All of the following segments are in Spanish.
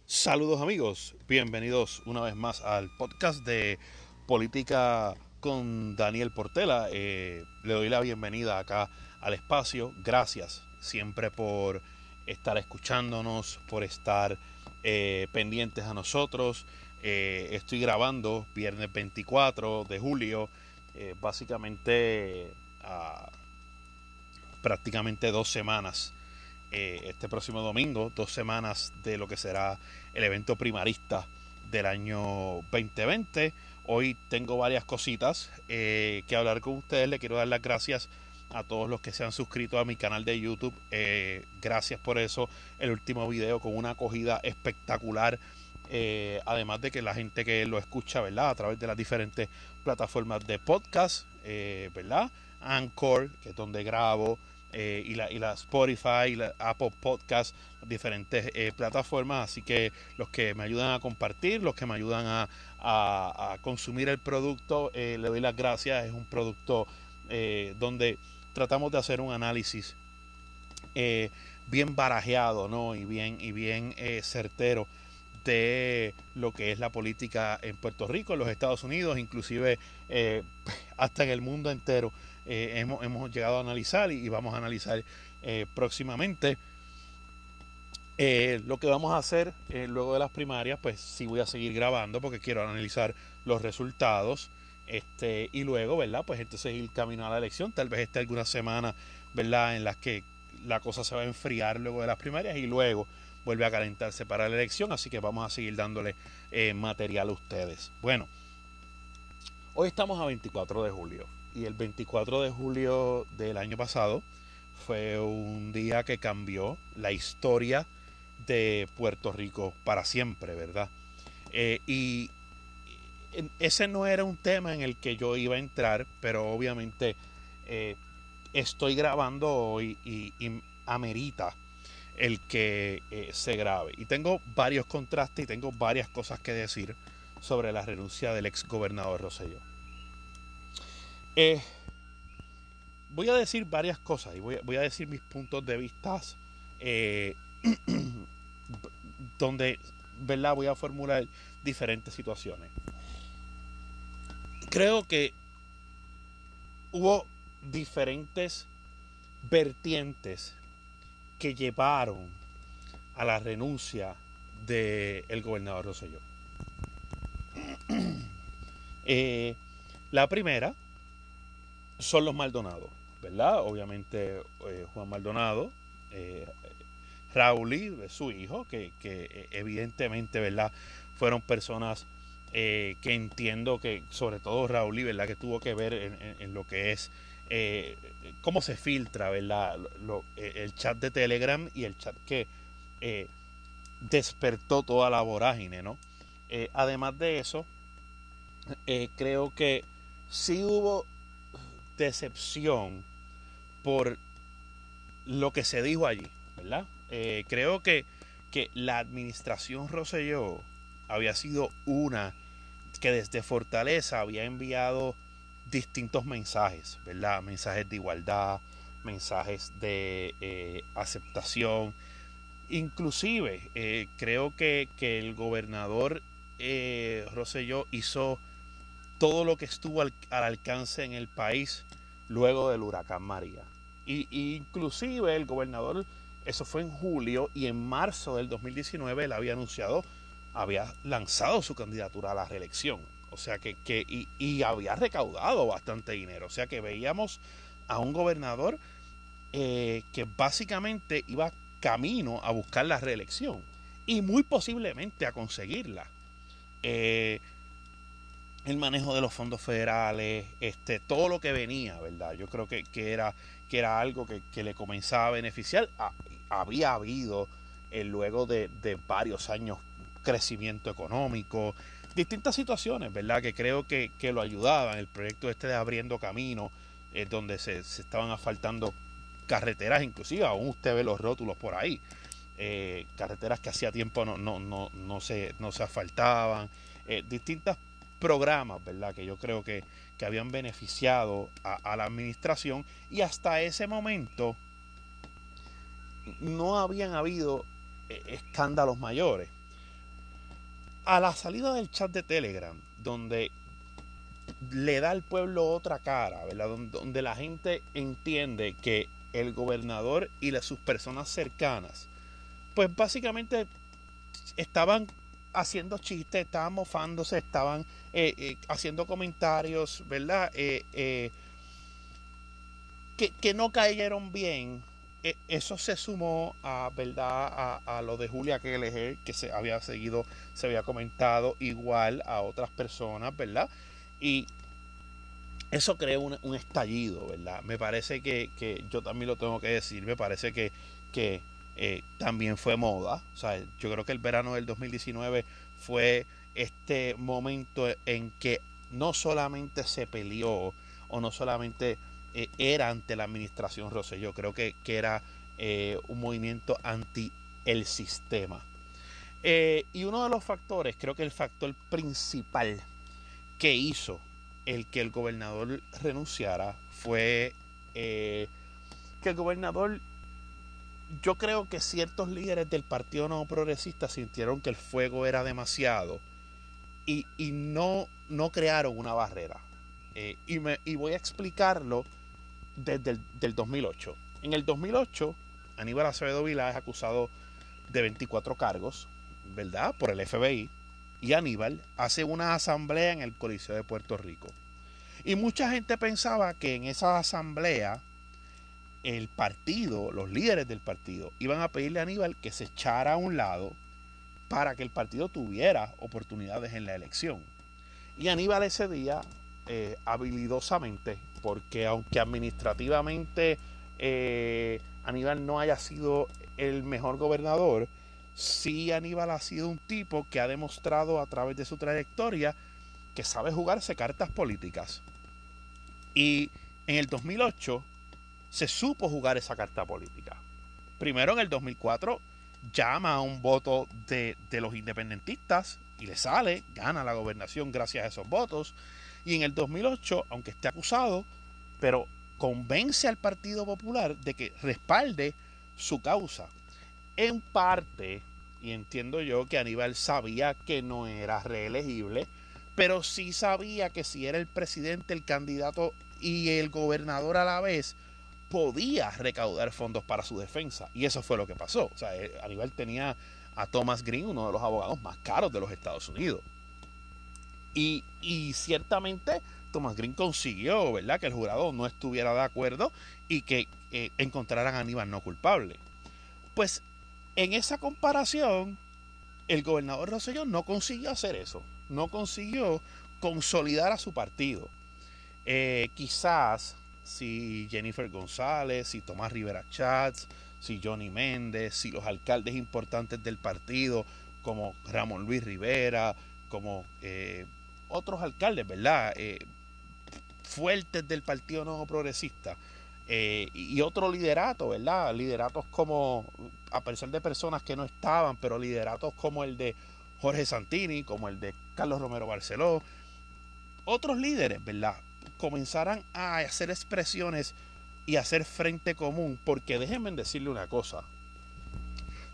Saludos amigos, bienvenidos una vez más al podcast de Política con Daniel Portela. Le doy la bienvenida acá al espacio. Gracias siempre por estar escuchándonos, por estar pendientes a nosotros. Estoy grabando viernes 24 de julio, básicamente prácticamente 2 semanas. Este próximo domingo, 2 semanas de lo que será el evento primarista del año 2020. Hoy tengo varias cositas que hablar con ustedes. Le quiero dar las gracias a todos los que se han suscrito a mi canal de YouTube. Gracias por eso. El último video con una acogida espectacular. Además de que la gente que lo escucha, ¿verdad? A través de las diferentes plataformas de podcast, ¿verdad? Anchor, que es donde grabo. Y la Spotify, y la Apple Podcast, las diferentes plataformas. Así que los que me ayudan a compartir, los que me ayudan a consumir el producto, le doy las gracias. Es un producto donde tratamos de hacer un análisis bien barajeado, ¿no? y bien certero de lo que es la política en Puerto Rico, en los Estados Unidos, inclusive hasta en el mundo entero. Hemos llegado a analizar y vamos a analizar próximamente. Lo que vamos a hacer luego de las primarias, pues sí voy a seguir grabando porque quiero analizar los resultados. Y luego, ¿verdad? Pues entonces ir camino a la elección. Tal vez esté alguna semana, ¿verdad? En las que la cosa se va a enfriar luego de las primarias y luego vuelve a calentarse para la elección. Así que vamos a seguir dándole material a ustedes. Bueno, hoy estamos a 24 de julio. Y el 24 de julio del año pasado fue un día que cambió la historia de Puerto Rico para siempre, ¿verdad? Y ese no era un tema en el que yo iba a entrar, pero obviamente estoy grabando hoy y amerita el que se grabe. Y tengo varios contrastes y tengo varias cosas que decir sobre la renuncia del ex gobernador Rosselló. Voy a decir varias cosas y voy a decir mis puntos de vista donde, ¿verdad? Voy a formular diferentes situaciones. Creo que hubo diferentes vertientes que llevaron a la renuncia del gobernador Rosselló. La primera son los Maldonado, ¿verdad? Obviamente Juan Maldonado, Raúl, su hijo, que evidentemente, ¿verdad? Fueron personas que entiendo que, sobre todo Raúl, ¿verdad? Que tuvo que ver en lo que es cómo se filtra, ¿verdad? El chat de Telegram y el chat que despertó toda la vorágine, ¿no? Además de eso, creo que sí hubo decepción por lo que se dijo allí, ¿verdad? Creo que la administración Rosselló había sido una que desde Fortaleza había enviado distintos mensajes, ¿verdad? Mensajes de igualdad, mensajes de aceptación. Inclusive creo que el gobernador Rosselló hizo todo lo que estuvo al alcance en el país luego del huracán María. Y inclusive el gobernador, eso fue en julio, y en marzo del 2019 él había lanzado su candidatura a la reelección. O sea y había recaudado bastante dinero. O sea que veíamos a un gobernador que básicamente iba camino a buscar la reelección y muy posiblemente a conseguirla. El manejo de los fondos federales, todo lo que venía, ¿verdad? Yo creo que era algo que le comenzaba a beneficiar. Había habido, luego de varios años, crecimiento económico, distintas situaciones, ¿verdad? Que creo que lo ayudaban. El proyecto de Abriendo Camino, donde se estaban asfaltando carreteras, inclusive aún usted ve los rótulos por ahí. carreteras que hacía tiempo no se asfaltaban, distintos programas, ¿verdad? Que yo creo que habían beneficiado a la administración, y hasta ese momento no habían habido escándalos mayores. A la salida del chat de Telegram, donde le da al pueblo otra cara, ¿verdad? Donde la gente entiende que el gobernador y sus personas cercanas, pues básicamente estaban haciendo chistes, estaban mofándose, estaban haciendo comentarios, ¿verdad? Que no cayeron bien. Eso se sumó a, ¿verdad? A lo de Julia Keller, que se había comentado igual a otras personas, ¿verdad? Y eso creó un estallido, ¿verdad? Me parece que yo también lo tengo que decir, me parece que también fue moda. O sea, yo creo que el verano del 2019 fue este momento en que no solamente se peleó o no solamente era ante la administración Rosselló, creo que era un movimiento anti el sistema. Y uno de los factores, creo que el factor principal que hizo el que el gobernador renunciara fue que el gobernador, yo creo que ciertos líderes del Partido Nuevo Progresista sintieron que el fuego era demasiado y no crearon una barrera. Y voy a explicarlo desde el 2008. En el 2008, Aníbal Acevedo Vilá es acusado de 24 cargos, ¿verdad? Por el FBI. Y Aníbal hace una asamblea en el Coliseo de Puerto Rico. Y mucha gente pensaba que en esa asamblea el partido, los líderes del partido, iban a pedirle a Aníbal que se echara a un lado para que el partido tuviera oportunidades en la elección. Y Aníbal ese día, habilidosamente, porque aunque administrativamente Aníbal no haya sido el mejor gobernador, sí Aníbal ha sido un tipo que ha demostrado a través de su trayectoria que sabe jugarse cartas políticas. Y en el 2008 se supo jugar esa carta política. Primero, en el 2004 llama a un voto de los independentistas y le sale, gana la gobernación gracias a esos votos. Y en el 2008, aunque esté acusado, pero convence al Partido Popular de que respalde su causa. En parte, y entiendo yo que Aníbal sabía que no era reelegible, pero sí sabía que si era el presidente, el candidato y el gobernador a la vez, podía recaudar fondos para su defensa. Y eso fue lo que pasó. O sea, Aníbal tenía a Thomas Green, uno de los abogados más caros de los Estados Unidos. Y ciertamente Thomas Green consiguió, ¿verdad?, que el jurado no estuviera de acuerdo y que encontraran a Aníbal no culpable. Pues en esa comparación, el gobernador Rosselló no consiguió hacer eso. No consiguió consolidar a su partido. Quizás si Jennifer González, si Tomás Rivera Chats, si Johnny Méndez, si los alcaldes importantes del partido, como Ramón Luis Rivera, como otros alcaldes, ¿verdad?, fuertes del Partido Nuevo Progresista, y otro liderato, ¿verdad? Lideratos como, a pesar de personas que no estaban, pero lideratos como el de Jorge Santini, como el de Carlos Romero Barceló, otros líderes, ¿verdad?, comenzaran a hacer expresiones y hacer frente común, porque déjenme decirle una cosa,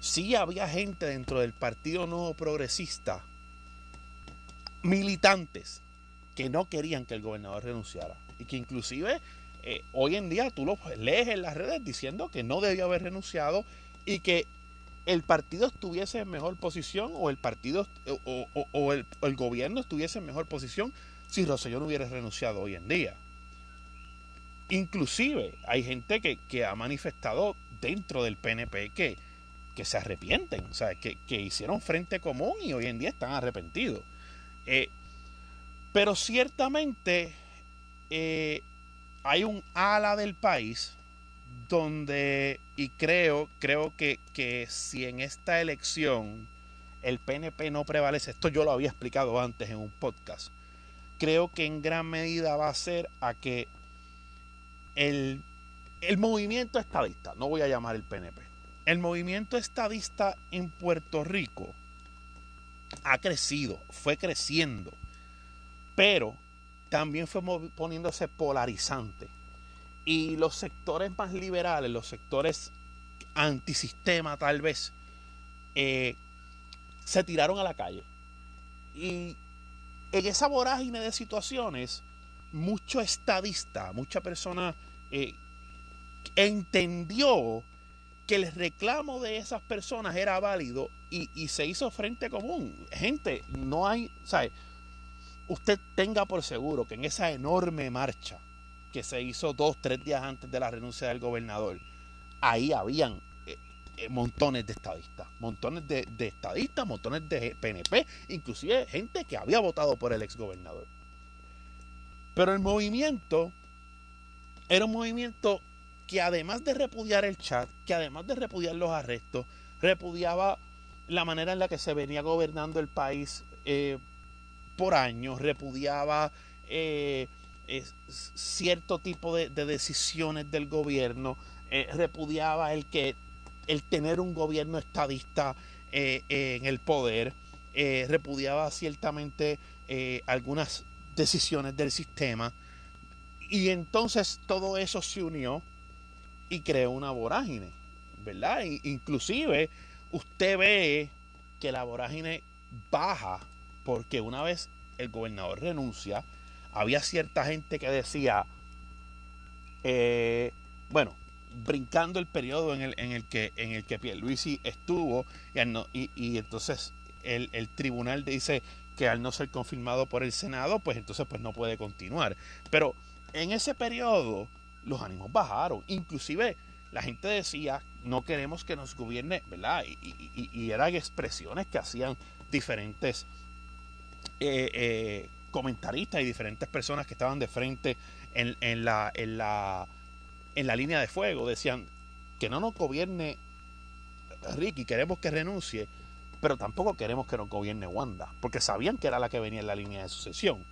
sí había gente dentro del Partido Nuevo Progresista, militantes, que no querían que el gobernador renunciara, y que inclusive hoy en día tú lo lees en las redes diciendo que no debió haber renunciado y que el partido estuviese en mejor posición, o el partido o el gobierno estuviese en mejor posición si Rosselló no hubiera renunciado hoy en día. Inclusive hay gente que ha manifestado dentro del PNP que se arrepienten, o sea, que hicieron frente común y hoy en día están arrepentidos. Pero ciertamente hay un ala del país donde, y creo que si en esta elección el PNP no prevalece, esto yo lo había explicado antes en un podcast, creo que en gran medida va a ser a que el movimiento estadista, no voy a llamar el PNP, el movimiento estadista en Puerto Rico ha crecido, fue creciendo, pero también fue poniéndose polarizante. Y los sectores más liberales, los sectores antisistema tal vez, se tiraron a la calle. Y en esa vorágine de situaciones, mucho estadista, mucha persona entendió que el reclamo de esas personas era válido y se hizo frente común. Gente, no hay, ¿sabe? Usted tenga por seguro que en esa enorme marcha que se hizo 2-3 días antes de la renuncia del gobernador, ahí habían montones de estadistas, montones de estadistas, montones de PNP, inclusive gente que había votado por el exgobernador. Pero el movimiento era un movimiento que además de repudiar el chat, que además de repudiar los arrestos, repudiaba la manera en la que se venía gobernando el país por años, repudiaba cierto tipo de decisiones del gobierno, repudiaba el tener un gobierno estadista en el poder, repudiaba ciertamente algunas decisiones del sistema, y entonces todo eso se unió y creó una vorágine, ¿verdad? Inclusive usted ve que la vorágine baja porque una vez el gobernador renuncia, había cierta gente que decía, bueno, brincando el periodo en el que Pierluisi estuvo, y entonces el tribunal dice que al no ser confirmado por el Senado, pues entonces pues no puede continuar. Pero en ese periodo los ánimos bajaron. Inclusive la gente decía, no queremos que nos gobierne, ¿verdad? Y eran expresiones que hacían diferentes comentaristas y diferentes personas que estaban de frente en la línea de fuego. Decían que no nos gobierne Ricky, queremos que renuncie, pero tampoco queremos que nos gobierne Wanda, porque sabían que era la que venía en la línea de sucesión.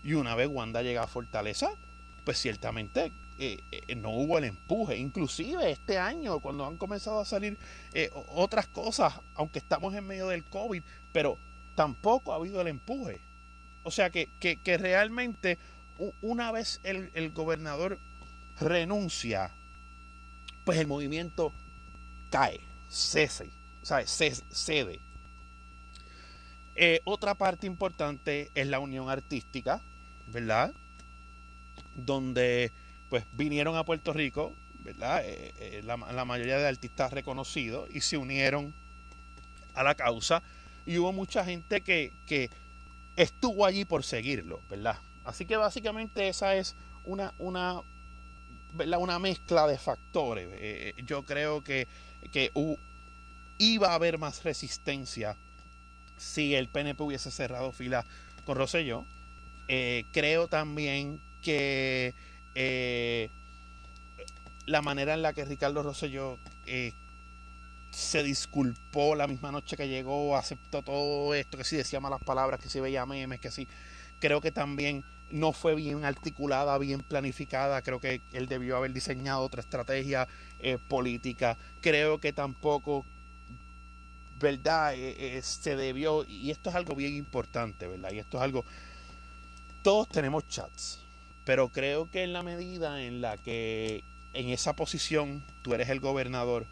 Y una vez Wanda llega a Fortaleza, pues ciertamente no hubo el empuje. Inclusive este año, cuando han comenzado a salir otras cosas, aunque estamos en medio del COVID, pero tampoco ha habido el empuje. O sea que realmente una vez el gobernador renuncia, pues el movimiento cae, cede. Otra parte importante es la unión artística, ¿verdad? Donde pues vinieron a Puerto Rico, ¿verdad? La mayoría de artistas reconocidos y se unieron a la causa, y hubo mucha gente que estuvo allí por seguirlo, ¿verdad? Así que básicamente esa es una mezcla de factores. Yo creo que iba a haber más resistencia si el PNP hubiese cerrado fila con Rosselló. Creo también que la manera en la que Ricardo Rosselló se disculpó la misma noche que llegó, aceptó todo esto, que sí decía malas palabras, que sí veía memes, que sí, creo que también no fue bien articulada, bien planificada. Creo que él debió haber diseñado otra estrategia política. Creo que tampoco, ¿verdad? Se debió, y esto es algo bien importante, ¿verdad? Y esto es algo, todos tenemos chats, pero creo que en la medida en la que en esa posición tú eres el gobernador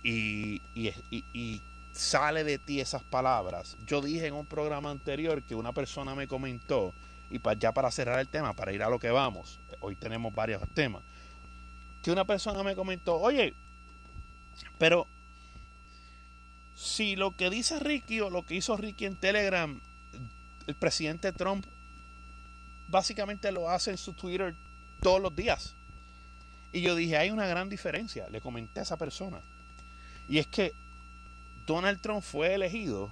y sale de ti esas palabras. Yo dije en un programa anterior que una persona me comentó, y ya para cerrar el tema, para ir a lo que vamos, hoy tenemos varios temas, que una persona me comentó, oye, pero si lo que dice Ricky o lo que hizo Ricky en Telegram, el presidente Trump básicamente lo hace en su Twitter todos los días. Y yo dije, hay una gran diferencia, le comenté a esa persona, y es que Donald Trump fue elegido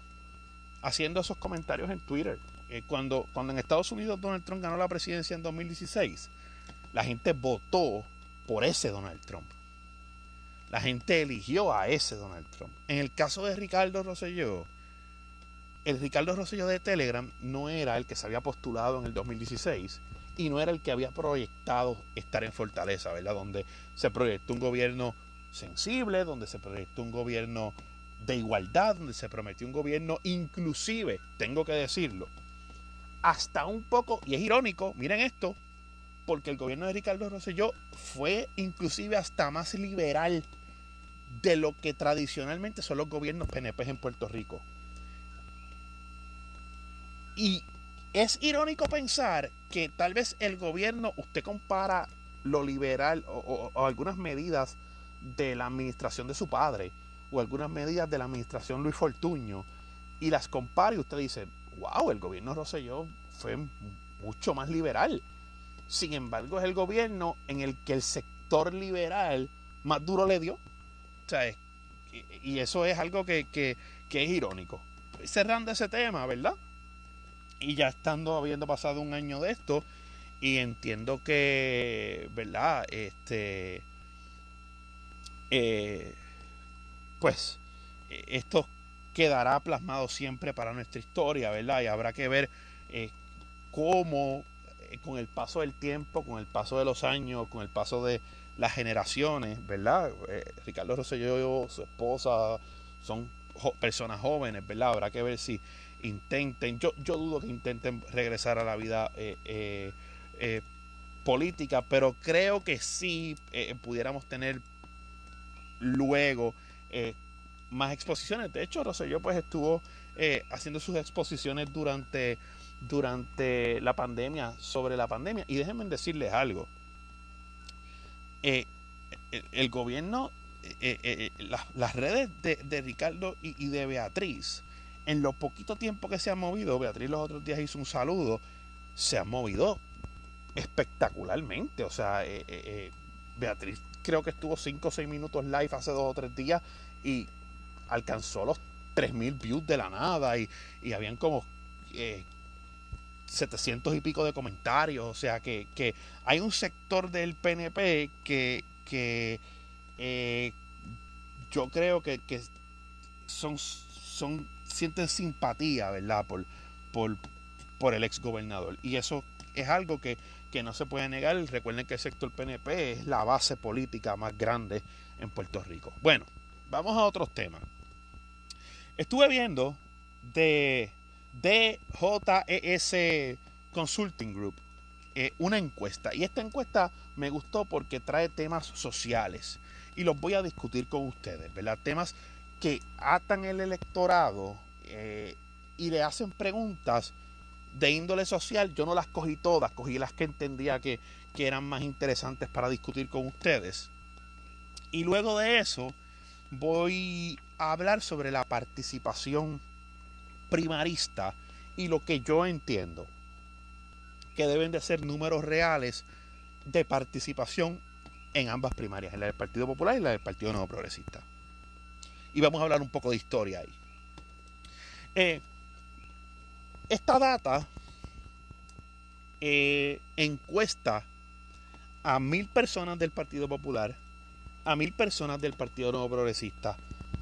haciendo esos comentarios en Twitter. Cuando en Estados Unidos Donald Trump ganó la presidencia en 2016, la gente votó por ese Donald Trump. La gente eligió a ese Donald Trump. En el caso de Ricardo Rosselló, el Ricardo Rosselló de Telegram no era el que se había postulado en el 2016 y no era el que había proyectado estar en Fortaleza, ¿verdad? Donde se proyectó un gobierno sensible, donde se proyectó un gobierno de igualdad, donde se prometió un gobierno inclusive, tengo que decirlo, hasta un poco, y es irónico, miren esto, porque el gobierno de Ricardo Rosselló fue inclusive hasta más liberal de lo que tradicionalmente son los gobiernos PNP en Puerto Rico. Y es irónico pensar que tal vez el gobierno, usted compara lo liberal o algunas medidas de la administración de su padre o algunas medidas de la administración Luis Fortuño y las compara y usted dice, wow, el gobierno Rosselló fue mucho más liberal. Sin embargo, es el gobierno en el que el sector liberal más duro le dio. O sea, y eso es algo que es irónico. Cerrando ese tema, ¿verdad? Y ya habiendo pasado un año de esto, y entiendo que, ¿verdad? Pues esto quedará plasmado siempre para nuestra historia, ¿verdad? Y habrá que ver cómo con el paso del tiempo, con el paso de los años, con el paso de las generaciones, ¿verdad? Ricardo Rosselló, su esposa, son personas jóvenes, ¿verdad? Habrá que ver si intenten, yo dudo que intenten regresar a la vida política, pero creo que sí pudiéramos tener luego más exposiciones. De hecho, Rosselló pues estuvo haciendo sus exposiciones durante la pandemia, sobre la pandemia. Y déjenme decirles algo. El gobierno, las redes de Ricardo y de Beatriz, en lo poquito tiempo que se han movido, Beatriz los otros días hizo un saludo, se han movido espectacularmente. O sea, Beatriz creo que estuvo 5 o 6 minutos live hace 2 o 3 días y alcanzó los 3,000 views de la nada y habían como 700 y pico de comentarios. O sea que hay un sector del PNP que yo creo que sienten simpatía, ¿verdad? Por el exgobernador. Y eso es algo que no se puede negar. Recuerden que el sector PNP es la base política más grande en Puerto Rico. Bueno, vamos a otros temas. Estuve viendo de DJES Consulting Group una encuesta. Y esta encuesta me gustó porque trae temas sociales. Y los voy a discutir con ustedes, ¿verdad? Temas que atan el electorado y le hacen preguntas de índole social. Yo no las cogí todas, cogí las que entendía que eran más interesantes para discutir con ustedes. Y luego de eso voy a hablar sobre la participación primarista y lo que yo entiendo que deben de ser números reales de participación en ambas primarias, en la del Partido Popular y la del Partido Nuevo Progresista. Y vamos a hablar un poco de historia ahí. Esta data encuesta a 1,000 personas del Partido Popular, a 1,000 personas del Partido Nuevo Progresista,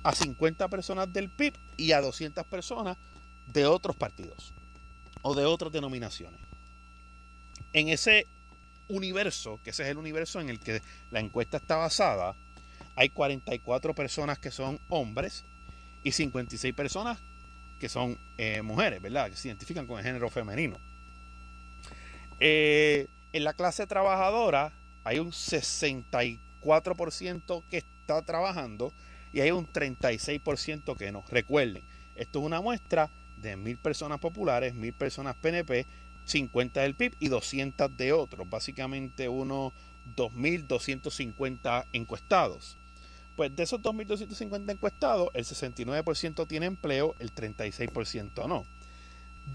a 50 personas del PIB y a 200 personas de otros partidos o de otras denominaciones. En ese universo, que ese es el universo en el que la encuesta está basada, hay 44 personas que son hombres y 56 personas que son mujeres, ¿verdad? Que se identifican con el género femenino. En la clase trabajadora hay un 64% que está trabajando y hay un 36% que no. Recuerden, esto es una muestra de 1,000 personas populares, 1,000 personas PNP, 50 del PIB y 200 de otros. Básicamente unos 2,250 encuestados. Pues de esos 2,250 encuestados, el 69% tiene empleo, el 36% no.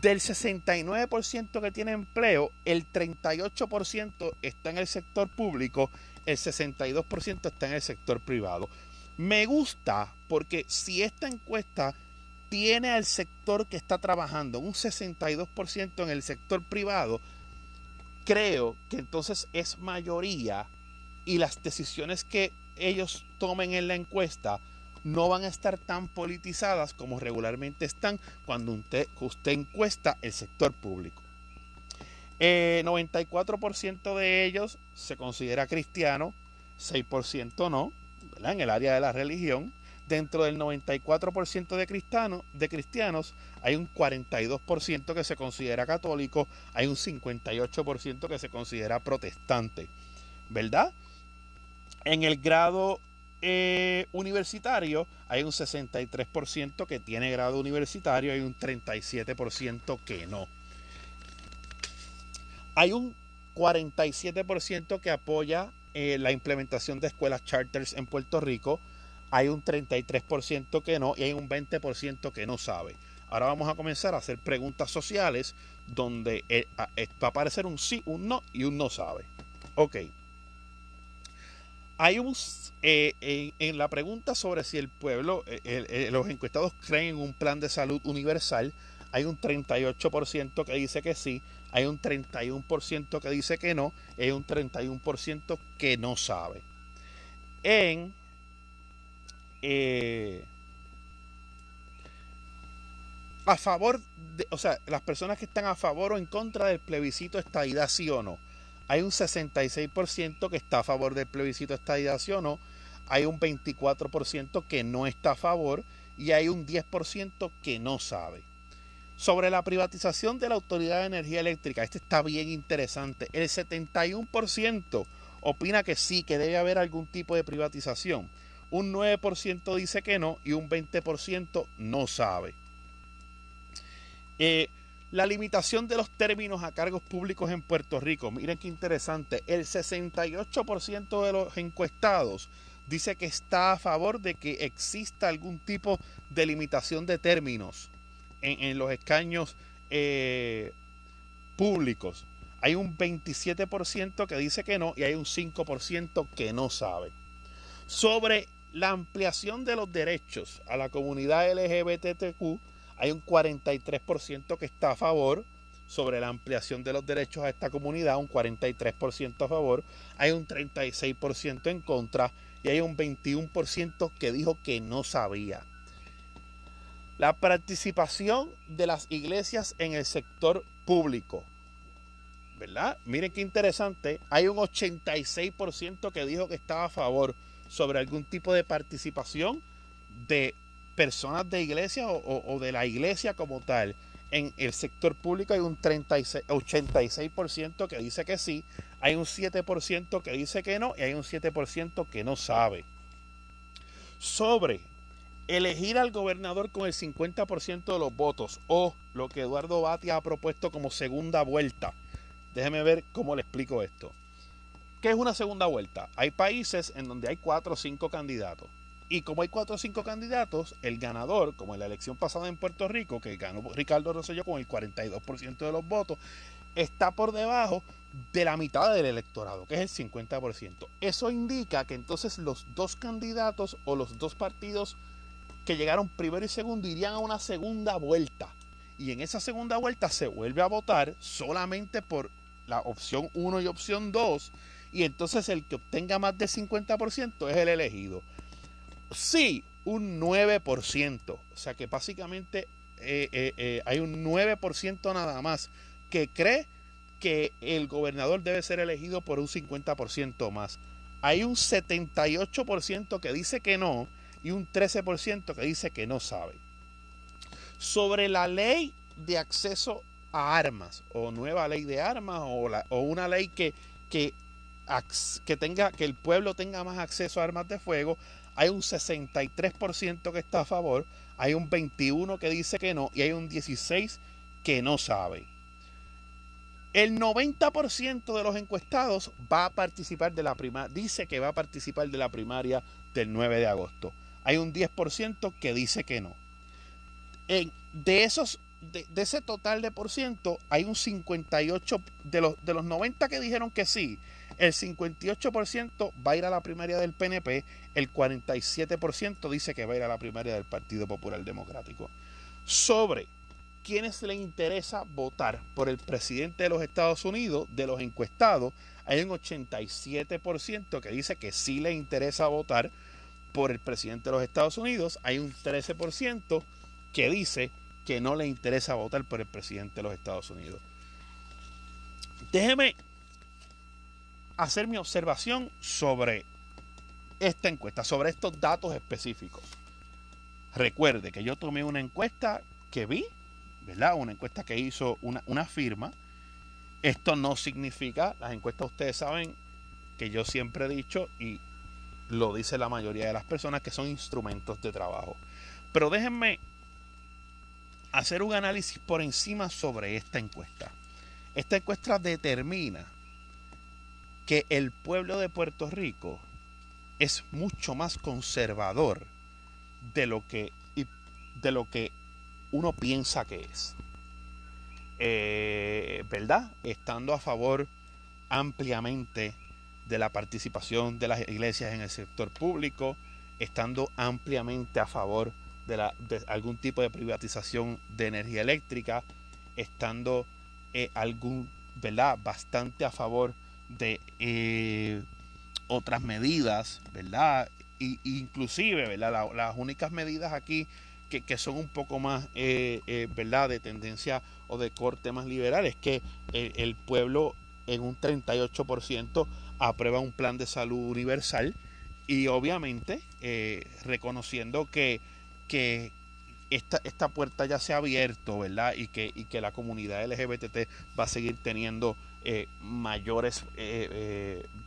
Del 69% que tiene empleo, el 38% está en el sector público, el 62% está en el sector privado. Me gusta porque si esta encuesta tiene al sector que está trabajando un 62% en el sector privado, creo que entonces es mayoría y las decisiones que ellos tomen en la encuesta no van a estar tan politizadas como regularmente están cuando usted encuesta el sector público. 94% de ellos se considera cristiano, 6% no. ¿verdad? En el área de la religión, dentro del 94% de cristianos, hay un 42% que se considera católico, hay un 58% que se considera protestante, ¿verdad? En el grado universitario hay un 63% que tiene grado universitario, hay un 37% que no. Hay un 47% que apoya la implementación de escuelas charters en Puerto Rico, hay un 33% que no y hay un 20% que no sabe. Ahora vamos a comenzar a hacer preguntas sociales donde va a aparecer un sí, un no y un no sabe. Ok. Hay en la pregunta sobre si el pueblo, los encuestados creen en un plan de salud universal, hay un 38% que dice que sí, hay un 31% que dice que no, y hay un 31% que no sabe. A favor, o sea, las personas que están a favor o en contra del plebiscito estadidad sí o no. Hay un 66% que está a favor del plebiscito estadidad sí o no, hay un 24% que no está a favor y hay un 10% que no sabe. Sobre la privatización de la Autoridad de Energía Eléctrica, este está bien interesante. El 71% opina que sí, que debe haber algún tipo de privatización. Un 9% dice que no y un 20% no sabe. La limitación de los términos a cargos públicos en Puerto Rico. Miren qué interesante. El 68% de los encuestados dice que está a favor de que exista algún tipo de limitación de términos en los escaños públicos. Hay un 27% que dice que no y hay un 5% que no sabe. Sobre la ampliación de los derechos a la comunidad LGBTQ, hay un 43% que está a favor sobre la ampliación de los derechos a esta comunidad, un 43% a favor, hay un 36% en contra y hay un 21% que dijo que no sabía. La participación de las iglesias en el sector público, ¿verdad? Miren qué interesante, hay un 86% que dijo que estaba a favor sobre algún tipo de participación de personas de iglesia o de la iglesia como tal en el sector público. Hay un 86% que dice que sí, hay un 7% que dice que no y hay un 7% que no sabe. Sobre elegir al gobernador con el 50% de los votos o lo que Eduardo Batia ha propuesto como segunda vuelta. Déjeme ver cómo le explico esto. ¿Qué es una segunda vuelta? Hay países en donde hay 4 o 5 candidatos. Y como hay 4 o 5 candidatos, el ganador, como en la elección pasada en Puerto Rico, que ganó Ricardo Rosselló con el 42% de los votos, está por debajo de la mitad del electorado, que es el 50%. Eso indica que entonces los 2 candidatos o los 2 partidos que llegaron primero y segundo irían a una segunda vuelta. Y en esa segunda vuelta se vuelve a votar solamente por la opción 1 y opción 2. Y entonces el que obtenga más del 50% es el elegido. Sí, un 9%. O sea que básicamente hay un 9% nada más que cree que el gobernador debe ser elegido por un 50% más. Hay un 78% que dice que no y un 13% que dice que no sabe. Sobre la ley de acceso a armas o nueva ley de armas o una ley que el pueblo tenga más acceso a armas de fuego, hay un 63% que está a favor, hay un 21% que dice que no y hay un 16% que no sabe. El 90% de los encuestados va a participar de la primaria, dice que va a participar de la primaria del 9 de agosto. Hay un 10% que dice que no. De ese total de por ciento, hay un 58% de los 90 que dijeron que sí. El 58% va a ir a la primaria del PNP, el 47% dice que va a ir a la primaria del Partido Popular Democrático. Sobre quienes le interesa votar por el presidente de los Estados Unidos, de los encuestados, hay un 87% que dice que sí le interesa votar por el presidente de los Estados Unidos, hay un 13% que dice que no le interesa votar por el presidente de los Estados Unidos. Déjeme hacer mi observación sobre esta encuesta, sobre estos datos específicos. Recuerde que yo tomé una encuesta que vi, ¿verdad? Una encuesta que hizo una firma. Esto no significa, las encuestas ustedes saben que yo siempre he dicho, y lo dice la mayoría de las personas, que son instrumentos de trabajo. Pero déjenme hacer un análisis por encima sobre esta encuesta. Esta encuesta determina que el pueblo de Puerto Rico es mucho más conservador de lo que uno piensa que es. ¿Verdad? Estando a favor ampliamente de la participación de las iglesias en el sector público, estando ampliamente a favor de algún tipo de privatización de energía eléctrica, estando ¿verdad? Bastante a favor de otras medidas, ¿verdad? Inclusive, ¿verdad? Las únicas medidas aquí que son un poco más, ¿verdad? De tendencia o de corte más liberal, es que el pueblo en un 38% aprueba un plan de salud universal, y obviamente reconociendo que esta puerta ya se ha abierto, ¿verdad? Y que la comunidad LGBT va a seguir teniendo mayores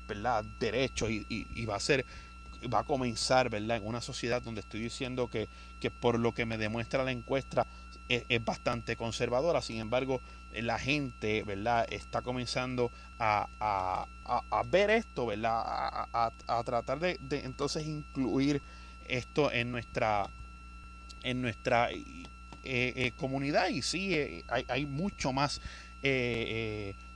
¿verdad? Derechos, y va a comenzar, ¿verdad? En una sociedad donde estoy diciendo que por lo que me demuestra la encuesta es bastante conservadora. Sin embargo, la gente, ¿verdad? Está comenzando a ver esto, ¿verdad? A tratar de entonces incluir esto en nuestra comunidad. Y sí, hay mucho más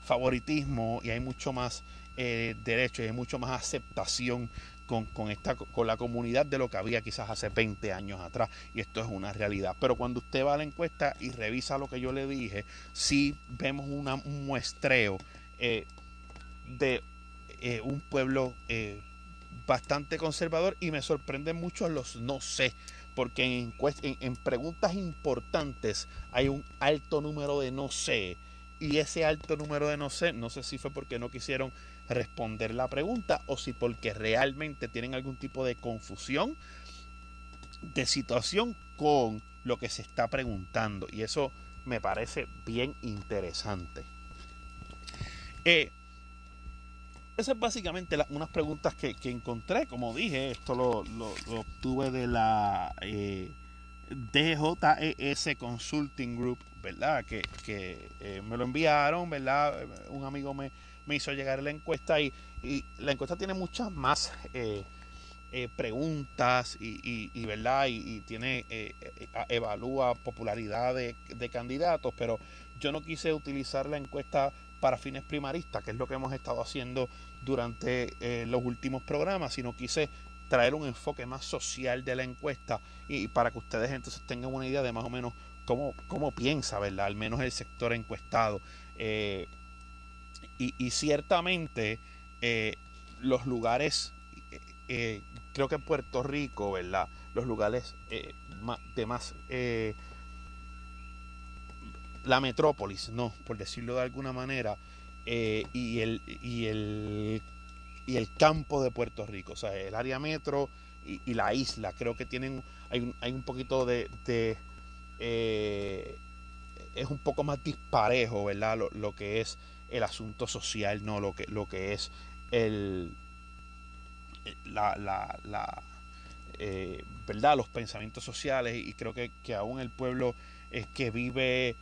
favoritismo, y hay mucho más derecho, y hay mucho más aceptación con la comunidad de lo que había quizás hace 20 años atrás, y esto es una realidad. Pero cuando usted va a la encuesta y revisa lo que yo le dije, sí vemos un muestreo de un pueblo bastante conservador, y me sorprenden mucho los no sé, porque en preguntas importantes hay un alto número de no sé, y ese alto número de no sé si fue porque no quisieron responder la pregunta, o si porque realmente tienen algún tipo de confusión de situación con lo que se está preguntando, y eso me parece bien interesante. Esas es básicamente unas preguntas que encontré. Como dije, esto lo obtuve de la DJES Consulting Group, ¿verdad? Que me lo enviaron, ¿verdad? Un amigo me hizo llegar la encuesta, y la encuesta tiene muchas más preguntas, ¿verdad? Y tiene evalúa popularidad de candidatos, pero yo no quise utilizar la encuesta para fines primaristas, que es lo que hemos estado haciendo durante los últimos programas, sino quise traer un enfoque más social de la encuesta, y para que ustedes entonces tengan una idea de más o menos cómo piensa, ¿verdad? Al menos el sector encuestado. Y ciertamente los lugares, creo que en Puerto Rico, ¿verdad? Los lugares de más la metrópolis, no, por decirlo de alguna manera, y el campo de Puerto Rico, o sea, el área metro y la isla, creo que hay un poquito es un poco más disparejo, ¿verdad? Lo que es el asunto social, no lo que es el ¿verdad? Los pensamientos sociales, y creo que aún el pueblo que vive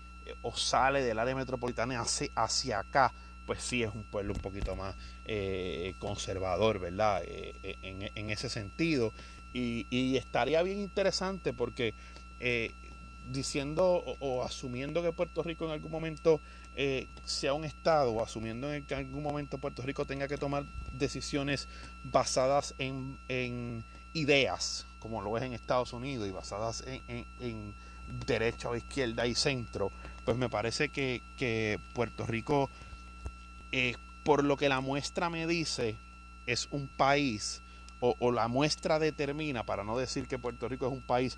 o sale del área metropolitana hacia acá, pues sí es un pueblo un poquito más conservador, ¿verdad? En ese sentido, y estaría bien interesante porque diciendo o asumiendo que Puerto Rico en algún momento sea un estado, o asumiendo que en algún momento Puerto Rico tenga que tomar decisiones basadas en ideas, como lo es en Estados Unidos, y basadas en derecha o izquierda y centro, pues me parece que Puerto Rico, por lo que la muestra me dice, es un país, o la muestra determina, para no decir que Puerto Rico es un país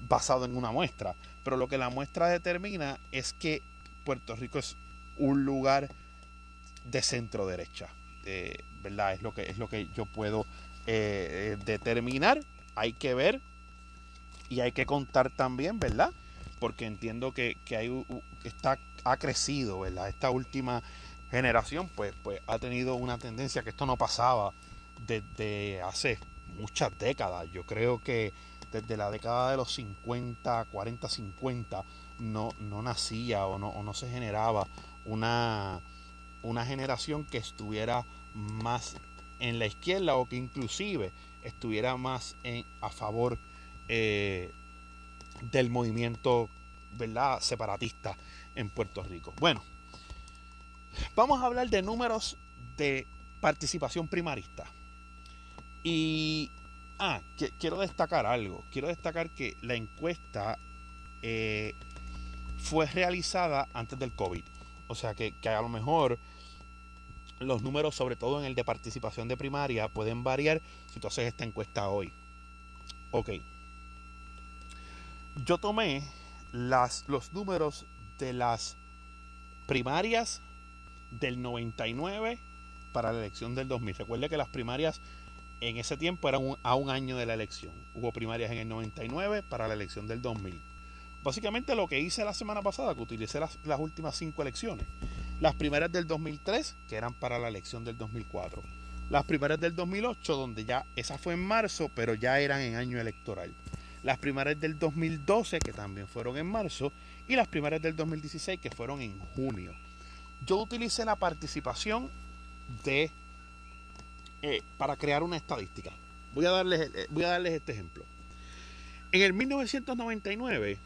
basado en una muestra, pero lo que la muestra determina es que Puerto Rico es un lugar de centro derecha, ¿verdad? Es lo que yo puedo determinar, hay que ver y hay que contar también, ¿verdad? Porque entiendo que ha crecido, ¿verdad? Esta última generación pues ha tenido una tendencia que esto no pasaba desde hace muchas décadas. Yo creo que desde la década de los 50, 40, 50 no nacía o no se generaba una generación que estuviera más en la izquierda o que inclusive estuviera más a favor del movimiento, ¿verdad?, separatista en Puerto Rico. Bueno, vamos a hablar de números de participación primarista. Y quiero destacar algo. Quiero destacar que la encuesta fue realizada antes del COVID. O sea que a lo mejor los números, sobre todo en el de participación de primaria, pueden variar si tú haces esta encuesta hoy. Ok. Yo tomé los números de las primarias del 99 para la elección del 2000. Recuerde que las primarias en ese tiempo eran a un año de la elección. Hubo primarias en el 99 para la elección del 2000. Básicamente lo que hice la semana pasada, que utilicé las últimas 5 elecciones. Las primarias del 2003, que eran para la elección del 2004. Las primarias del 2008, donde ya esa fue en marzo, pero ya eran en año electoral. Las primarias del 2012, que también fueron en marzo. Y las primarias del 2016, que fueron en junio. Yo utilicé la participación para crear una estadística. Voy a darles este ejemplo. En el 1999,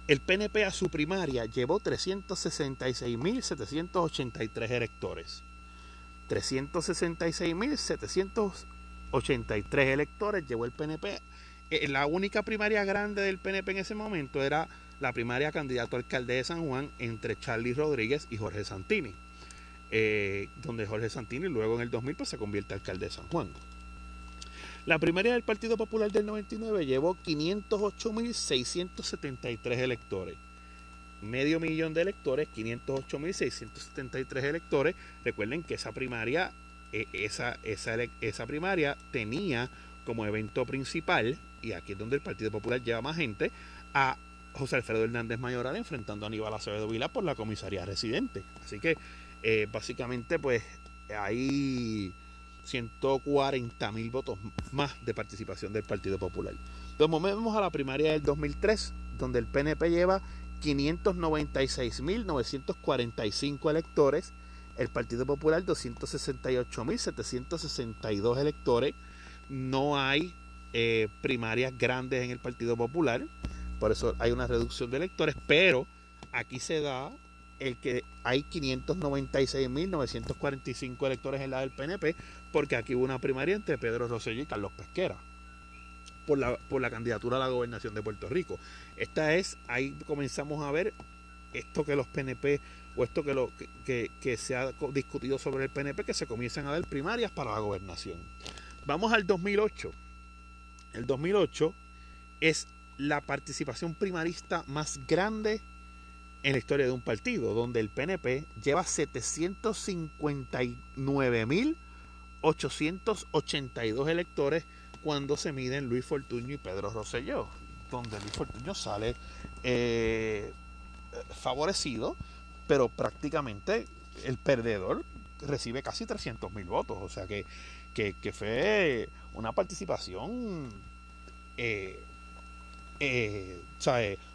el PNP a su primaria llevó 366.783 electores. 366.783 electores llevó el PNP. La única primaria grande del PNP en ese momento era la primaria candidato a alcalde de San Juan entre Charlie Rodríguez y Jorge Santini. Donde Jorge Santini luego en el 2000 pues, se convierte en alcalde de San Juan. La primaria del Partido Popular del 99 llevó 508.673 electores. Medio millón de electores, 508.673 electores. Recuerden que esa primaria, esa primaria tenía como evento principal, y aquí es donde el Partido Popular lleva más gente, a José Alfredo Hernández Mayoral enfrentando a Aníbal Acevedo Vilá por la comisaría residente. Así que básicamente pues hay 140.000 votos más de participación del Partido Popular. Entonces vamos a la primaria del 2003, donde el PNP lleva 596.945 electores, el Partido Popular 268.762 electores. No hay primarias grandes en el Partido Popular, por eso hay una reducción de electores, pero aquí se da el que hay 596.945 electores en la del PNP, porque aquí hubo una primaria entre Pedro Rosselló y Carlos Pesquera por la candidatura a la gobernación de Puerto Rico. Ahí comenzamos a ver esto que los PNP, o esto que se ha discutido sobre el PNP, que se comienzan a dar primarias para la gobernación. Vamos al 2008. El 2008 es la participación primarista más grande en la historia de un partido, donde el PNP lleva 759.882 electores cuando se miden Luis Fortuño y Pedro Rosselló, donde Luis Fortuño sale favorecido, pero prácticamente el perdedor recibe casi 300.000 votos, o sea que fue una participación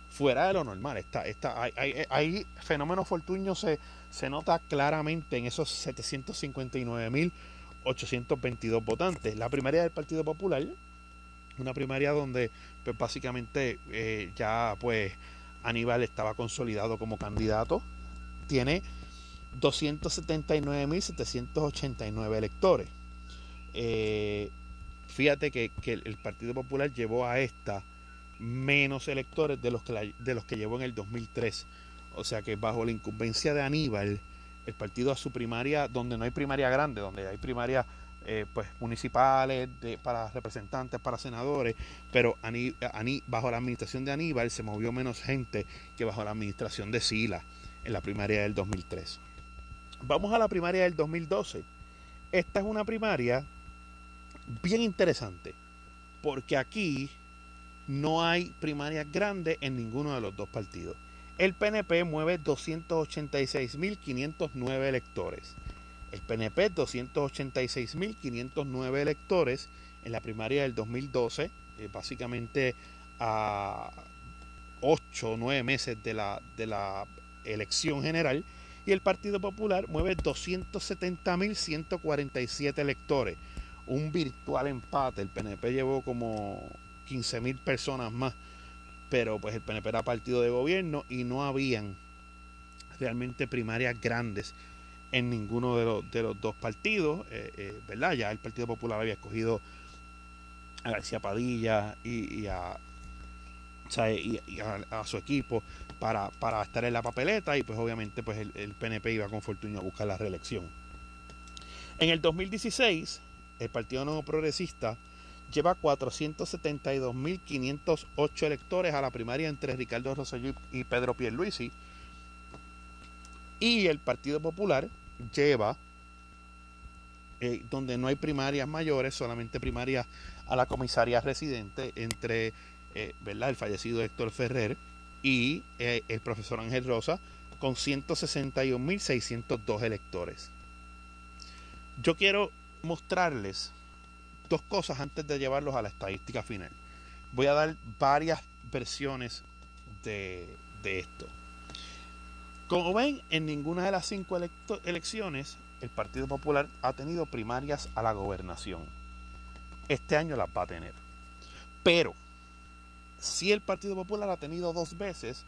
fuera de lo normal. Hay fenómeno Fortuño se nota claramente en esos 759.822 votantes. La primaria del Partido Popular, una primaria donde pues básicamente ya pues Aníbal estaba consolidado como candidato, tiene 279.789 electores. Fíjate que el Partido Popular llevó a esta menos electores de los que llevó en el 2003. O sea que bajo la incumbencia de Aníbal, el partido a su primaria, donde no hay primaria grande, donde hay primarias pues municipales para representantes, para senadores, pero bajo la administración de Aníbal se movió menos gente que bajo la administración de Sila en la primaria del 2003. Vamos a la primaria del 2012. Esta es una primaria bien interesante, porque aquí no hay primarias grandes en ninguno de los dos partidos. El PNP mueve 286.509 electores. El PNP 286.509 electores en la primaria del 2012, básicamente a 8 o 9 meses de la elección general, y el Partido Popular mueve 270.147 electores, un virtual empate. El PNP llevó como 15.000 personas más, pero pues el PNP era partido de gobierno y no habían realmente primarias grandes en ninguno de los dos partidos, ¿verdad? Ya el Partido Popular había escogido a García Padilla y a su equipo para estar en la papeleta, y pues obviamente pues el PNP iba con Fortuño a buscar la reelección. En el 2016, el Partido Nuevo Progresista lleva 472.508 electores a la primaria entre Ricardo Rosselló y Pedro Pierluisi, y el Partido Popular lleva, donde no hay primarias mayores, solamente primarias a la comisaría residente entre ¿verdad?, el fallecido Héctor Ferrer y el profesor Ángel Rosa, con 161.602 electores. Yo quiero mostrarles dos cosas antes de llevarlos a la estadística final. Voy a dar varias versiones de esto. Como ven, en ninguna de las 5 elecciones el Partido Popular ha tenido primarias a la gobernación. Este año las va a tener. Pero sí, el Partido Popular ha tenido 2 veces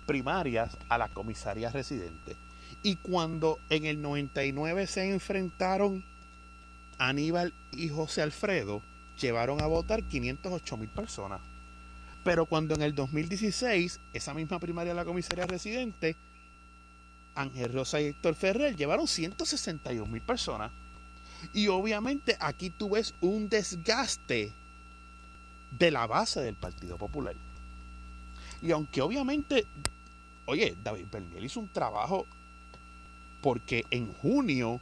primarias a la comisaría residente. Y cuando en el 99 se enfrentaron Aníbal y José Alfredo, llevaron a votar 508.000 personas. Pero cuando en el 2016, esa misma primaria a la comisaría residente, Ángel Rosa y Héctor Ferrer llevaron 161.000 personas. Y obviamente aquí tú ves un desgaste de la base del Partido Popular. Y aunque obviamente, oye, David Bernier hizo un trabajo, porque en junio,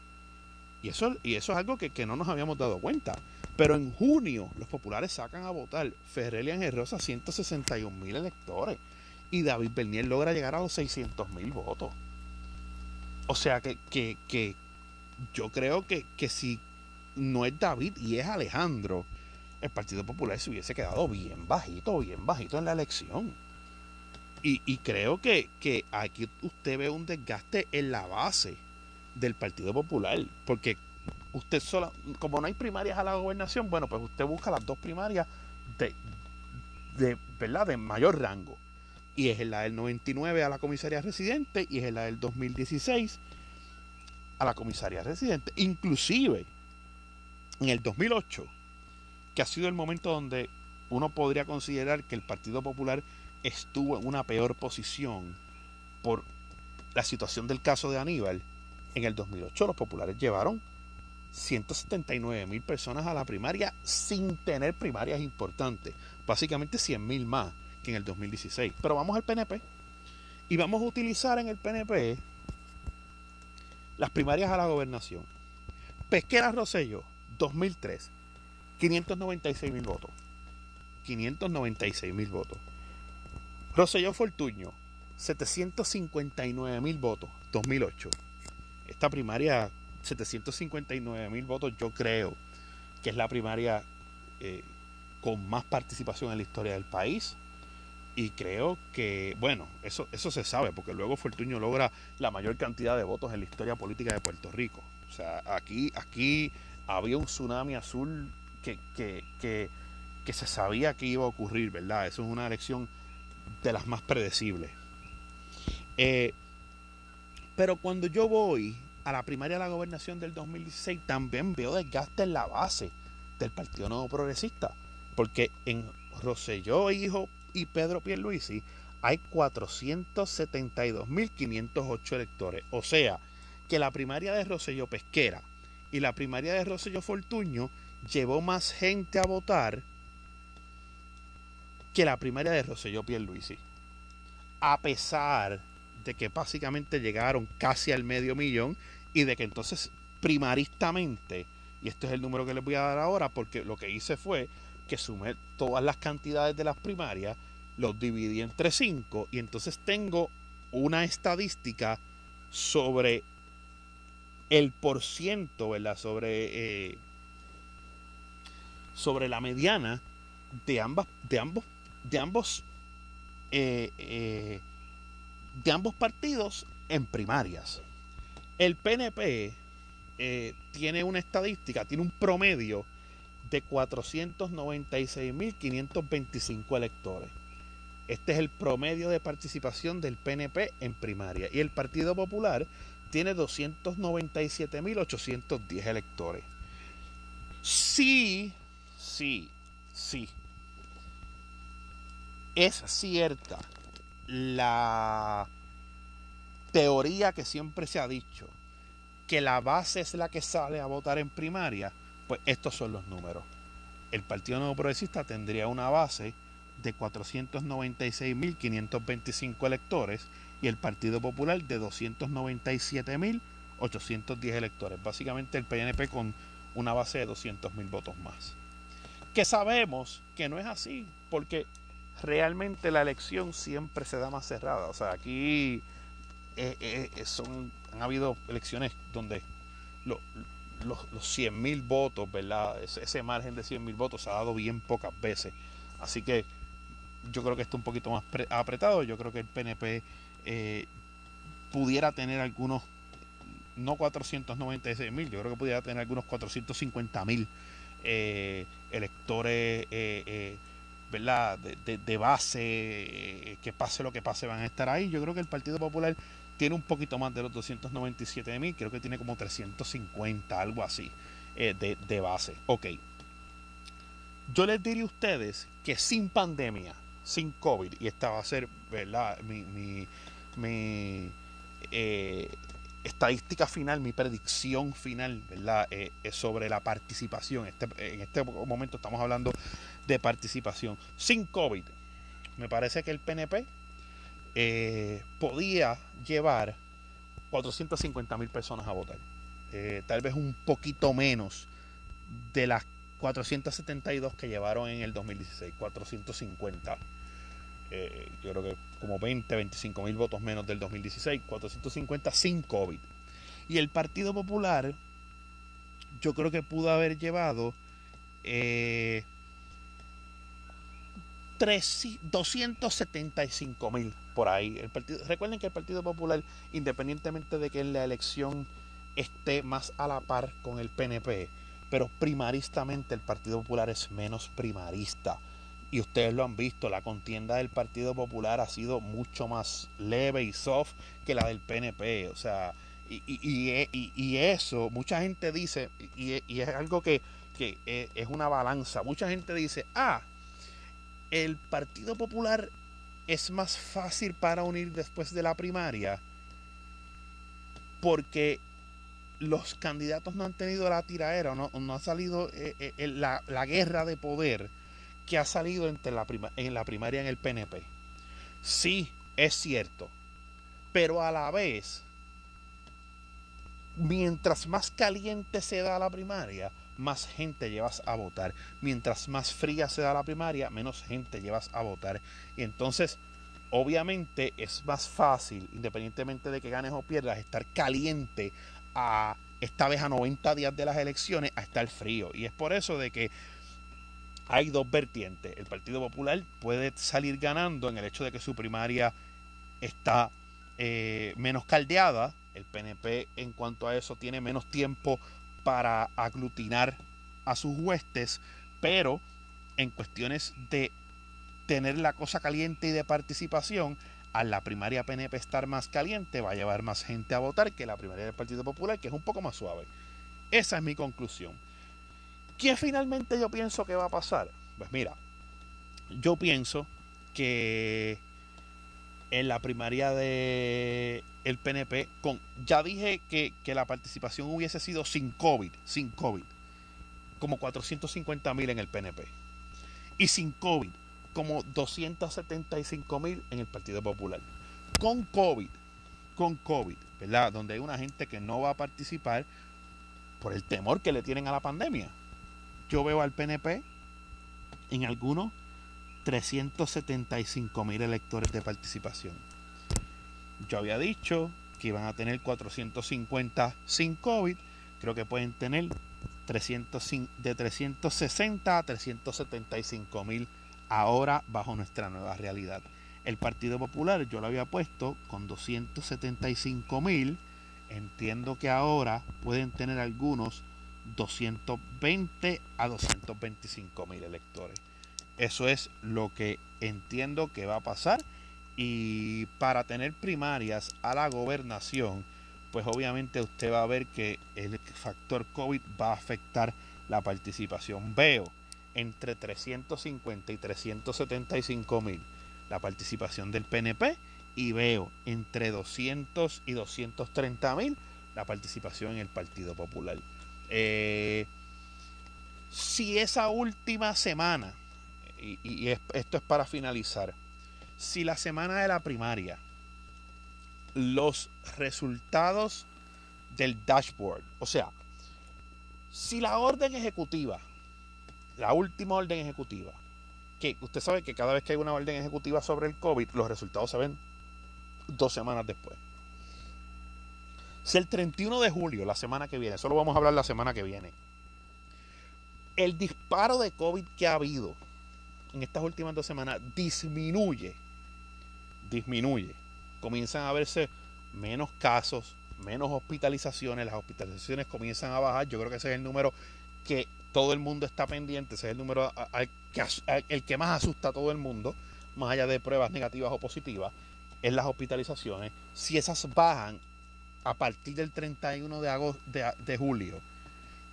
y eso es algo que no nos habíamos dado cuenta, pero en junio los populares sacan a votar Ferrer y Ángel Rosa 161.000 electores, y David Bernier logra llegar a los 600.000 votos. O sea que yo creo que si no es David y es Alejandro, el Partido Popular se hubiese quedado bien bajito en la elección. Y creo que aquí usted ve un desgaste en la base del Partido Popular, porque usted como no hay primarias a la gobernación, bueno, pues usted busca las 2 primarias ¿verdad?, de mayor rango, y es la del 99 a la comisaría residente y es la del 2016 a la comisaría residente. Inclusive en el 2008, que ha sido el momento donde uno podría considerar que el Partido Popular estuvo en una peor posición por la situación del caso de Aníbal, en el 2008 los populares llevaron 179.000 personas a la primaria sin tener primarias importantes, básicamente 100.000 más que en el 2016. Pero vamos al PNP y vamos a utilizar en el PNP las primarias a la gobernación. Pesquera Rosselló, 2003, 596.000 votos. 596.000 votos. Rosselló Fortuño, 759.000 votos, 2008. Esta primaria, 759.000 votos, yo creo que es la primaria con más participación en la historia del país. Y creo que, bueno, eso se sabe, porque luego Fortuño logra la mayor cantidad de votos en la historia política de Puerto Rico. O sea, aquí había un tsunami azul que se sabía que iba a ocurrir, ¿verdad? Eso es una elección de las más predecibles. Pero cuando yo voy a la primaria de la gobernación del 2016, también veo desgaste en la base del Partido Nuevo Progresista, porque en Rosselló hijo y Pedro Pierluisi hay 472.508 electores. O sea, que la primaria de Rosselló Pesquera y la primaria de Rosselló Fortuño llevó más gente a votar que la primaria de Rosselló Pierluisi, a pesar de que básicamente llegaron casi al 500.000 y de que entonces primaristamente Y este es el número que les voy a dar ahora, porque lo que hice fue que sumé todas las cantidades de las primarias, los dividí entre 5 y entonces tengo una estadística sobre el porciento, ¿verdad? Sobre la mediana de ambos eh, eh, de ambos partidos en primarias. El PNP tiene una estadística, tiene un promedio de 496.525 electores. Este es el promedio de participación del PNP en primaria. Y el Partido Popular tiene 297.810 electores. Sí. Es cierta la teoría que siempre se ha dicho, que la base es la que sale a votar en primaria. Pues estos son los números. El Partido Nuevo Progresista tendría una base de 496.525 electores y el Partido Popular de 297.810 electores. Básicamente el PNP con una base de 200.000 votos más. Que sabemos que no es así, porque realmente la elección siempre se da más cerrada. O sea, aquí han habido elecciones donde los 100.000 votos, ¿verdad? Ese margen de 100.000 votos se ha dado bien pocas veces. Así que yo creo que está un poquito más apretado. Yo creo que el PNP pudiera tener algunos, no 496.000, yo creo que pudiera tener algunos 450.000 electores, ¿verdad? De base, que pase lo que pase, van a estar ahí. Yo creo que el Partido Popular tiene un poquito más de los 297.000, creo que tiene como 350, algo así, de base. Ok. Yo les diría a ustedes que sin pandemia, sin COVID, y esta va a ser, ¿verdad?, mi estadística final, mi predicción final, ¿verdad?, sobre la participación. En este momento estamos hablando de participación. Sin COVID, me parece que el PNP podía llevar 450.000 personas a votar. Tal vez un poquito menos de las 472 que llevaron en el 2016, 450. Yo creo que como 25.000 votos menos del 2016, 450 sin COVID. Y el Partido Popular, yo creo que pudo haber llevado 275.000 por ahí. Recuerden que el Partido Popular, independientemente de que en la elección esté más a la par con el PNP, pero primaristamente el Partido Popular es menos primarista. Y ustedes lo han visto, la contienda del Partido Popular ha sido mucho más leve y soft que la del PNP. O sea, y eso, mucha gente dice, y es algo que es una balanza. Mucha gente dice, el Partido Popular es más fácil para unir después de la primaria porque los candidatos no han tenido la tiraera, no ha salido la guerra de poder que ha salido en la primaria en el PNP. Sí, es cierto, pero a la vez, mientras más caliente se da la primaria, más gente llevas a votar. Mientras más fría se da la primaria, menos gente llevas a votar. Y entonces, obviamente, es más fácil, independientemente de que ganes o pierdas, estar caliente esta vez a 90 días de las elecciones, a estar frío. Y es por eso de que hay dos vertientes. El Partido Popular puede salir ganando en el hecho de que su primaria está menos caldeada. El PNP, en cuanto a eso, tiene menos tiempo para aglutinar a sus huestes, pero en cuestiones de tener la cosa caliente y de participación, a la primaria PNP estar más caliente, va a llevar más gente a votar que la primaria del Partido Popular, que es un poco más suave. Esa es mi conclusión. ¿Qué finalmente yo pienso que va a pasar? Pues mira, yo pienso que en la primaria de el PNP, ya dije que la participación hubiese sido sin COVID, como 450.000 en el PNP. Y sin COVID, como 275.000 en el Partido Popular. Con COVID, ¿verdad? Donde hay una gente que no va a participar, por el temor que le tienen a la pandemia. Yo veo al PNP en algunos 375,000 electores de participación. Yo había dicho que iban a tener 450 sin COVID. Creo que pueden tener de 360 a 375,000 ahora bajo nuestra nueva realidad. El Partido Popular yo lo había puesto con 275,000. Entiendo que ahora pueden tener algunos 220 a 225,000 electores. Eso es lo que entiendo que va a pasar. Y para tener primarias a la gobernación, pues obviamente usted va a ver que el factor COVID va a afectar la participación. Veo entre 350 y 375,000 la participación del PNP, y veo entre 200 y 230,000 la participación en el Partido Popular. Si esa última semana, esto es para finalizar, si la semana de la primaria los resultados del dashboard, o sea, si la orden ejecutiva, la última orden ejecutiva, que usted sabe que cada vez que hay una orden ejecutiva sobre el COVID, los resultados se ven 2 semanas después. Si el 31 de julio, la semana que viene, solo vamos a hablar la semana que viene, el disparo de COVID que ha habido en estas últimas 2 semanas disminuye, comienzan a verse menos casos, menos hospitalizaciones, las hospitalizaciones comienzan a bajar. Yo creo que ese es el número que todo el mundo está pendiente, ese es el número el que más asusta a todo el mundo, más allá de pruebas negativas o positivas, es las hospitalizaciones. Si esas bajan a partir del 31 de julio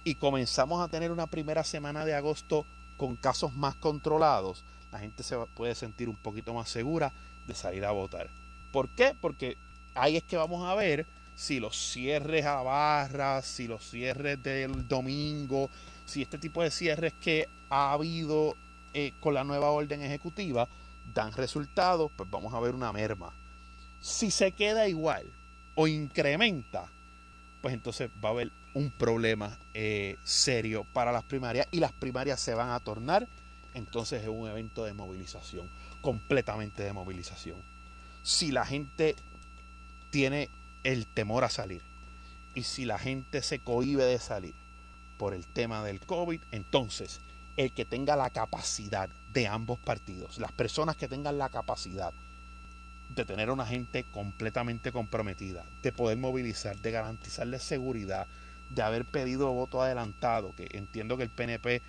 y comenzamos a tener una primera semana de agosto con casos más controlados, la gente se puede sentir un poquito más segura de salir a votar. ¿Por qué? Porque ahí es que vamos a ver si los cierres a barras, si los cierres del domingo, si este tipo de cierres que ha habido con la nueva orden ejecutiva dan resultados, pues vamos a ver una merma. Si se queda igual o incrementa, pues entonces va a haber un problema serio para las primarias, y las primarias se van a tornar entonces en un evento de movilización, completamente de movilización. Si la gente tiene el temor a salir y si la gente se cohíbe de salir por el tema del COVID, entonces el que tenga la capacidad de ambos partidos, las personas que tengan la capacidad de tener a una gente completamente comprometida, de poder movilizar, de garantizarles seguridad, de haber pedido voto adelantado, que entiendo que el PNP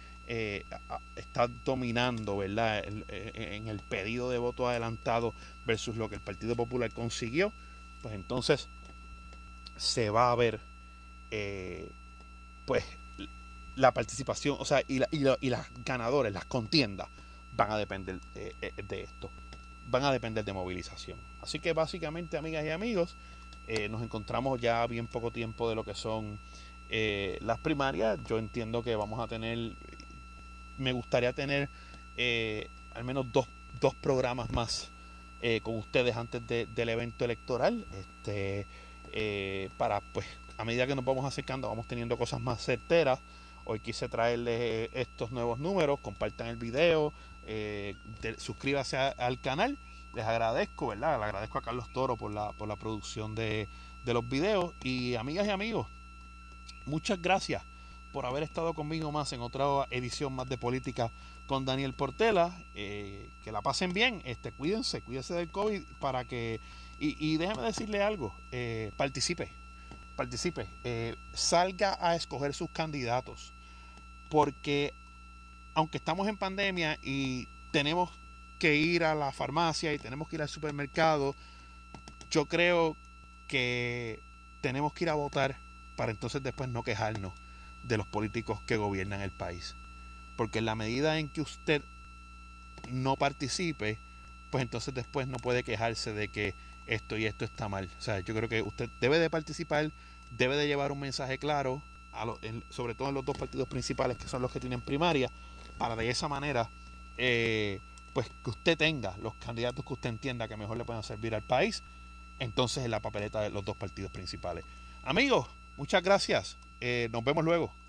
está dominando, ¿verdad?, en el pedido de voto adelantado versus lo que el Partido Popular consiguió, pues entonces se va a ver pues la participación, o sea, y las ganadores, las contiendas van a depender de esto, van a depender de movilización. Así que básicamente, amigas y amigos, nos encontramos ya bien poco tiempo de lo que son las primarias. Yo entiendo que vamos a tener, me gustaría tener al menos dos programas más con ustedes antes del evento electoral, para, pues, a medida que nos vamos acercando, vamos teniendo cosas más certeras. Hoy quise traerles estos nuevos números. Compartan el video, suscríbase al canal. Les agradezco, ¿verdad? Le agradezco a Carlos Toro por la producción de los videos. Y amigas y amigos, muchas gracias por haber estado conmigo más en otra edición más de Política con Daniel Portela. Que la pasen bien, cuídense del COVID, para que, y déjeme decirle algo, participe, salga a escoger sus candidatos, porque aunque estamos en pandemia y tenemos que ir a la farmacia y tenemos que ir al supermercado, yo creo que tenemos que ir a votar para entonces después no quejarnos de los políticos que gobiernan el país, porque en la medida en que usted no participe, pues entonces después no puede quejarse de que esto y esto está mal. O sea, yo creo que usted debe de participar, debe de llevar un mensaje claro, sobre todo en los dos partidos principales, que son los que tienen primaria, para de esa manera pues que usted tenga los candidatos que usted entienda que mejor le puedan servir al país, entonces en la papeleta de los dos partidos principales. Amigos, muchas gracias. nos vemos luego.